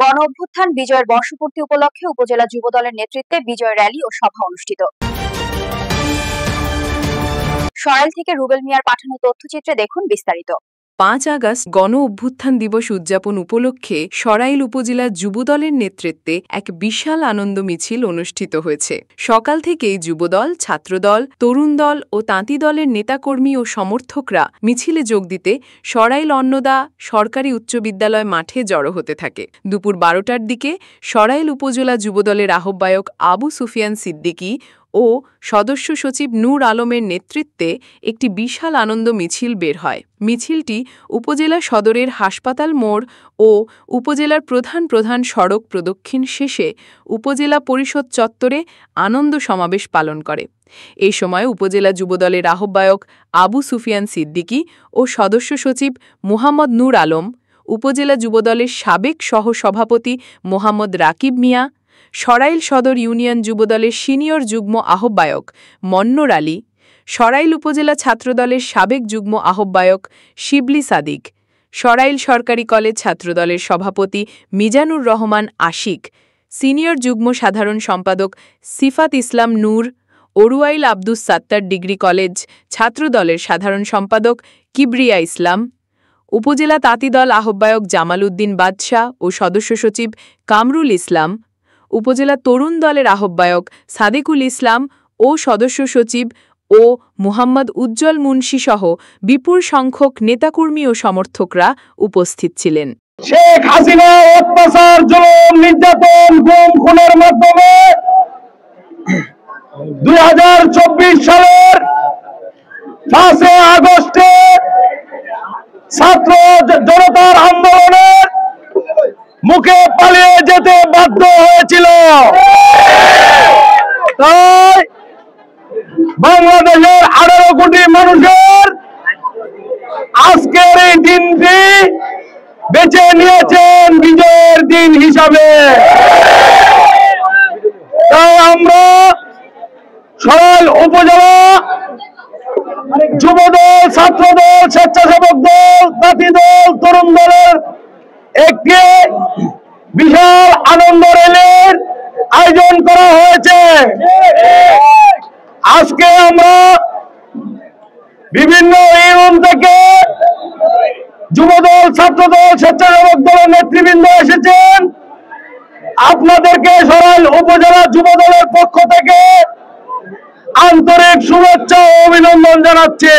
গণ অভ্যুত্থান বিজয়ের বর্ষপূর্তি উপলক্ষে উপজেলা যুবদলের নেতৃত্বে বিজয় র্যালি ও সভা অনুষ্ঠিত। সরাইল থেকে রুবেল মিয়ার পাঠানো তথ্যচিত্রে দেখুন বিস্তারিত। ৫ আগস্ট গণ অভ্যুত্থান দিবস উদযাপন উপলক্ষে সরাইল উপজেলা যুবদলের নেতৃত্বে এক বিশাল আনন্দ মিছিল অনুষ্ঠিত হয়েছে। সকাল থেকেই যুবদল, ছাত্রদল, তরুণ দল ও তাঁতি দলের নেতাকর্মী ও সমর্থকরা মিছিলে যোগ দিতে সরাইল অন্নদা সরকারি উচ্চ বিদ্যালয় মাঠে জড়ো হতে থাকে। দুপুর ১২টার দিকে সরাইল উপজেলা যুবদলের আহ্বায়ক আবু সুফিয়ান সিদ্দিকী ও সদস্য সচিব নূর আলমের নেতৃত্বে একটি বিশাল আনন্দ মিছিল বের হয়। মিছিলটি উপজেলা সদরের হাসপাতাল মোড় ও উপজেলার প্রধান প্রধান সড়ক প্রদক্ষিণ শেষে উপজেলা পরিষদ চত্বরে আনন্দ সমাবেশ পালন করে। এই সময় উপজেলা যুবদলের আহ্বায়ক আবু সুফিয়ান সিদ্দিকী ও সদস্য সচিব মুহাম্মদ নূর আলম, উপজেলা যুবদলের সাবেক সহ-সভাপতি মোহাম্মদ রাকিব মিয়া, সরাইল সদর ইউনিয়ন যুবদলের সিনিয়র যুগ্ম আহ্বায়ক মন্নর আলী, সরাইল উপজেলা ছাত্রদলের সাবেক যুগ্ম আহ্বায়ক শিবলি সাদিক, সরাইল সরকারি কলেজ ছাত্রদলের সভাপতি মিজানুর রহমান আশিক, সিনিয়র যুগ্ম সাধারণ সম্পাদক সিফাত ইসলাম নূর, অরুয়াইল আব্দুস সাত্তার ডিগ্রি কলেজ ছাত্রদলের সাধারণ সম্পাদক কিবরিয়া ইসলাম, উপজেলা তাঁতি দল আহ্বায়ক জামাল উদ্দিন বাদশাহ ও সদস্য সচিব কামরুল ইসলাম, উপজেলা তরুণ দলের আহ্বায়ক সাদেকুল ইসলাম ও সদস্য সচিব ও মুহাম্মদ উজ্জ্বল মুন্সি সহ বিপুল সংখ্যক নেতাকর্মী ও সমর্থকরা উপস্থিত ছিলেন। শেখ হাসিনা অত্যাচার, জুলুম, নির্যাতন, গুম খুনের মাধ্যমে 2024 সালের 5 আগস্টে ছাত্র জনতার আন্দোলনের মুখে পালিয়ে যেতে বাধ্য হয়েছিল। তাই বাংলাদেশের 18 কোটি মানুষের আজকের এই দিনটি বেছে নিয়েছেন বিজয়ের দিন হিসাবে। তাই আমরা সরাইল উপজেলা যুবদল, ছাত্রদল, স্বেচ্ছাসেবক দল, তাঁতি দল, তরুণ দলের একটি বিশাল আনন্দ র্যালির আয়োজন করা হয়েছে। আজকে আমরা বিভিন্ন ইউনিয়ন থেকে যুবদল, ছাত্রদল, স্বেচ্ছাসেবক দলের নেতৃবৃন্দ এসেছেন। আপনাদেরকে সরাইল উপজেলা যুবদলের পক্ষ থেকে আন্তরিক শুভেচ্ছা ও অভিনন্দন জানাচ্ছি।